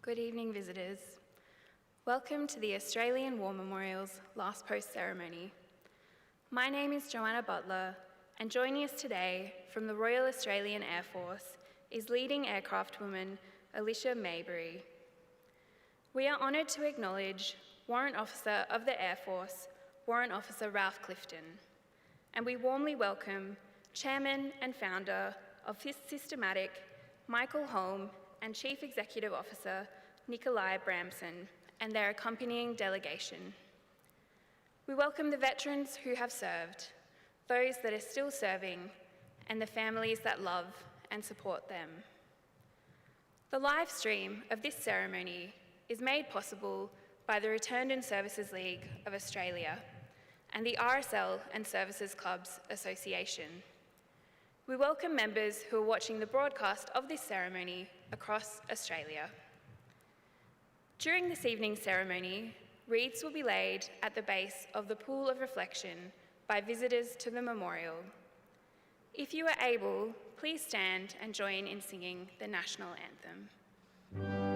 Good evening, visitors. Welcome to the Australian War Memorial's Last Post ceremony. My name is Joanna Butler, and joining us today from the Royal Australian Air Force is leading aircraft woman Alicia Maybury. We are honoured to acknowledge Warrant Officer of the Air Force, Warrant Officer Ralph Clifton, and we warmly welcome Chairman and Founder of Systematic, Michael Holm, and Chief Executive Officer Nikolai Bramson and their accompanying delegation. We welcome the veterans who have served, those that are still serving, and the families that love and support them. The live stream of this ceremony is made possible by the Returned and Services League of Australia and the RSL and Services Clubs Association. We welcome members who are watching the broadcast of this ceremony across Australia. During this evening's ceremony, wreaths will be laid at the base of the pool of reflection by visitors to the memorial. If you are able, please stand and join in singing the national anthem.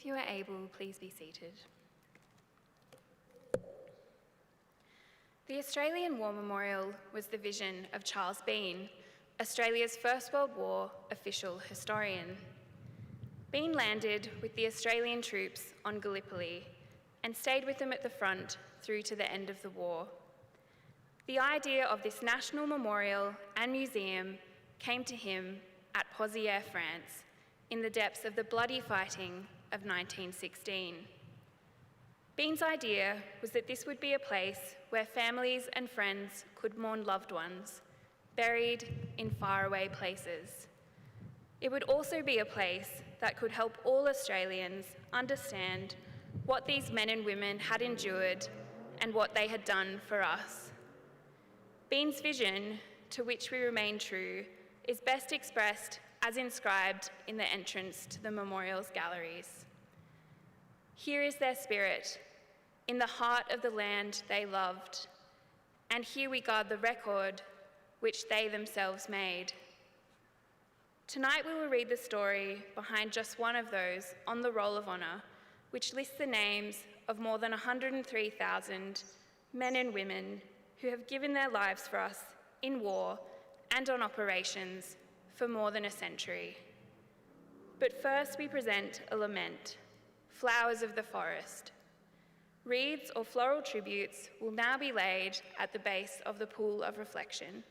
If you are able, please be seated. The Australian War Memorial was the vision of Charles Bean, Australia's First World War official historian. Bean landed with the Australian troops on Gallipoli and stayed with them at the front through to the end of the war. The idea of this national memorial and museum came to him at Pozières, France, in the depths of the bloody fighting of 1916. Bean's idea was that this would be a place where families and friends could mourn loved ones, buried in faraway places. It would also be a place that could help all Australians understand what these men and women had endured and what they had done for us. Bean's vision, to which we remain true, is best expressed as inscribed in the entrance to the memorial's galleries. Here is their spirit, in the heart of the land they loved, and here we guard the record which they themselves made. Tonight we will read the story behind just one of those on the Roll of Honour, which lists the names of more than 103,000 men and women who have given their lives for us in war and on operations for more than a century. But first we present a lament, Flowers of the Forest. Wreaths or floral tributes will now be laid at the base of the pool of reflection.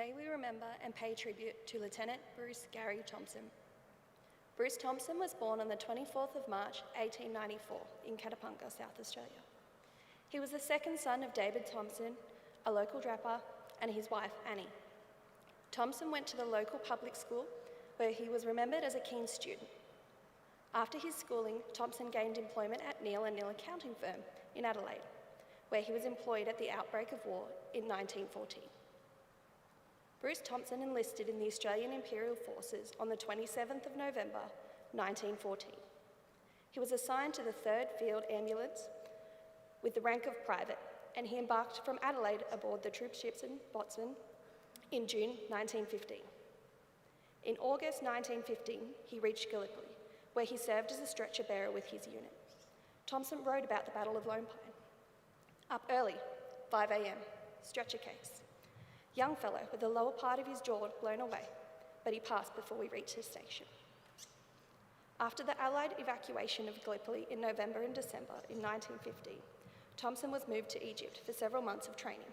Today we remember and pay tribute to Lieutenant Bruce Garie Thomson. Bruce Thomson was born on the 24th of March 1894 in Catapunga, South Australia. He was the second son of David Thomson, a local draper, and his wife Annie. Thomson went to the local public school where he was remembered as a keen student. After his schooling, Thomson gained employment at Neil & Neil accounting firm in Adelaide, where he was employed at the outbreak of war in 1914. Bruce Thomson enlisted in the Australian Imperial Forces on the 27th of November 1914. He was assigned to the 3rd Field Ambulance with the rank of private, and he embarked from Adelaide aboard the troop ships in Botswana in June 1915. In August 1915, he reached Gallipoli, where he served as a stretcher bearer with his unit. Thomson wrote about the Battle of Lone Pine. Up early, 5 a.m, stretcher case. Young fellow with the lower part of his jaw blown away, but he passed before we reached his station. After the Allied evacuation of Gallipoli in November and December in 1915, Thomson was moved to Egypt for several months of training.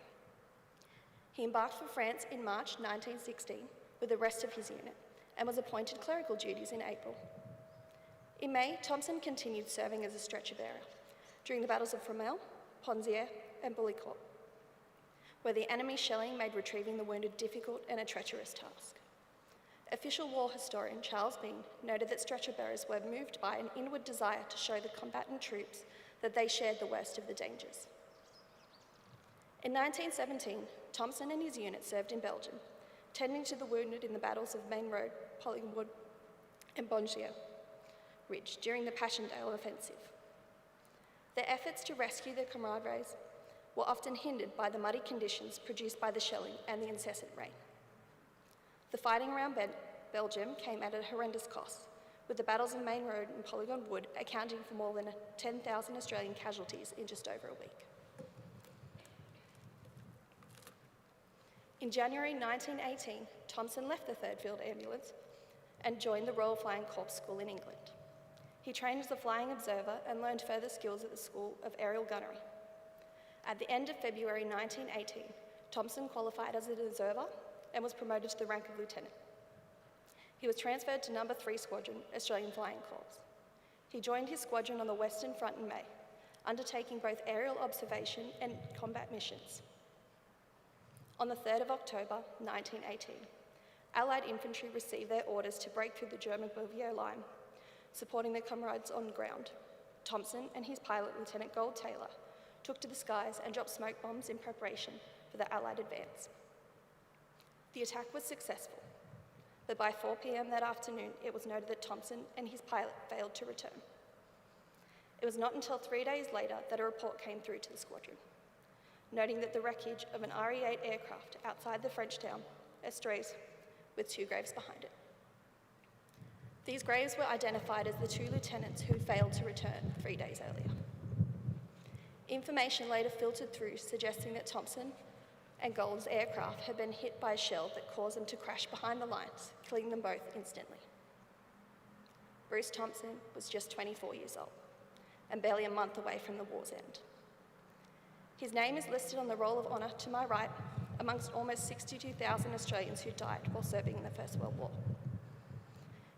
He embarked for France in March 1916 with the rest of his unit and was appointed clerical duties in April. In May, Thomson continued serving as a stretcher bearer during the battles of Fromelles, Ponzier, and Bullecourt, where the enemy shelling made retrieving the wounded difficult and a treacherous task. Official war historian Charles Bean noted that stretcher bearers were moved by an inward desire to show the combatant troops that they shared the worst of the dangers. In 1917, Thomson and his unit served in Belgium, tending to the wounded in the battles of Main Road, Polygon Wood, and Bongier Ridge during the Passchendaele offensive. Their efforts to rescue their comrades were often hindered by the muddy conditions produced by the shelling and the incessant rain. The fighting around Belgium came at a horrendous cost, with the battles of Main Road and Polygon Wood accounting for more than 10,000 Australian casualties in just over a week. In January 1918, Thomson left the 3rd Field Ambulance and joined the Royal Flying Corps School in England. He trained as a flying observer and learned further skills at the School of Aerial Gunnery. At the end of February 1918, Thomson qualified as an observer and was promoted to the rank of lieutenant. He was transferred to No. 3 Squadron, Australian Flying Corps. He joined his squadron on the Western Front in May, undertaking both aerial observation and combat missions. On the 3rd of October 1918, Allied infantry received their orders to break through the German Bouvier line, supporting their comrades on ground. Thomson and his pilot, Lieutenant Gold Taylor, took to the skies and dropped smoke bombs in preparation for the Allied advance. The attack was successful, but by 4 p.m. that afternoon, it was noted that Thomson and his pilot failed to return. It was not until 3 days later that a report came through to the squadron, noting that the wreckage of an RE-8 aircraft outside the French town, Estres, with 2 graves behind it. These graves were identified as the 2 lieutenants who failed to return 3 days earlier. Information later filtered through suggesting that Thomson and Gold's aircraft had been hit by a shell that caused them to crash behind the lines, killing them both instantly. Bruce Thomson was just 24 years old and barely a month away from the war's end. His name is listed on the Roll of Honour to my right amongst almost 62,000 Australians who died while serving in the First World War.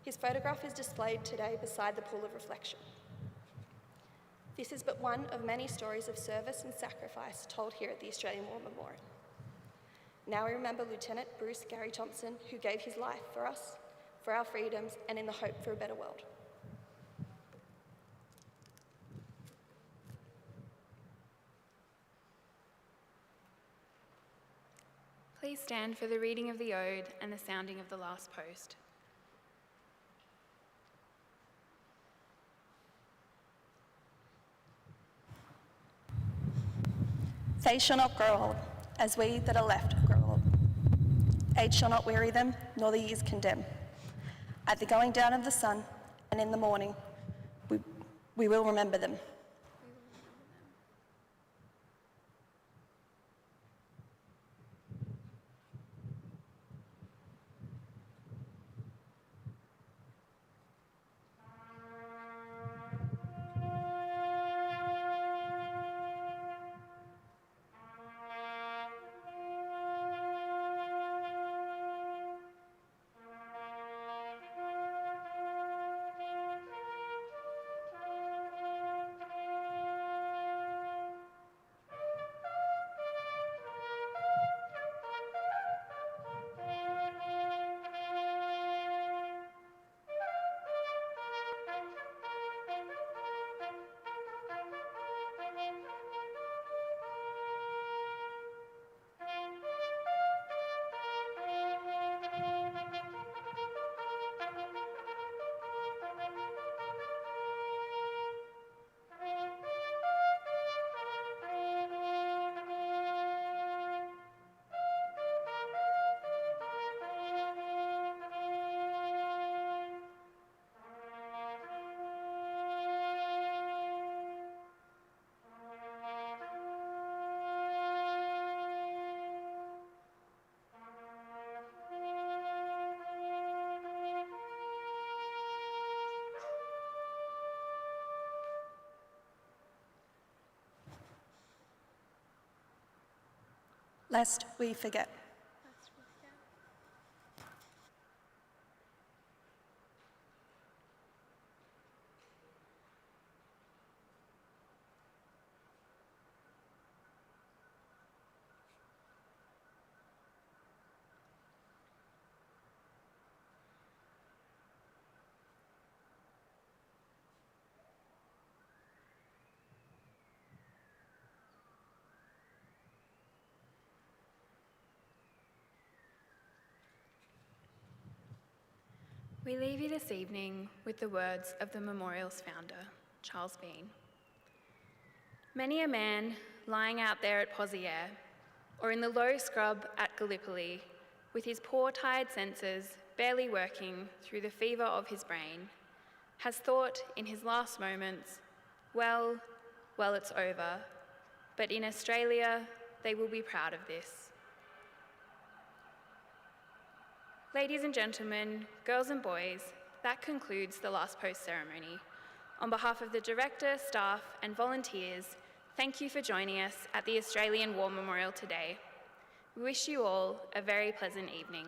His photograph is displayed today beside the pool of reflection. This is but one of many stories of service and sacrifice told here at the Australian War Memorial. Now we remember Lieutenant Bruce Garie Thomson, who gave his life for us, for our freedoms, and in the hope for a better world. Please stand for the reading of the Ode and the sounding of the last post. They shall not grow old, as we that are left grow old. Age shall not weary them, nor the years condemn. At the going down of the sun, and in the morning, we will remember them. lest we forget. We leave you this evening with the words of the memorial's founder, Charles Bean. Many a man lying out there at Poziere, or in the low scrub at Gallipoli, with his poor tired senses barely working through the fever of his brain, has thought in his last moments, well, it's over, but in Australia, they will be proud of this. Ladies and gentlemen, girls and boys, that concludes the last post ceremony. On behalf of the director, staff, and volunteers, thank you for joining us at the Australian War Memorial today. We wish you all a very pleasant evening.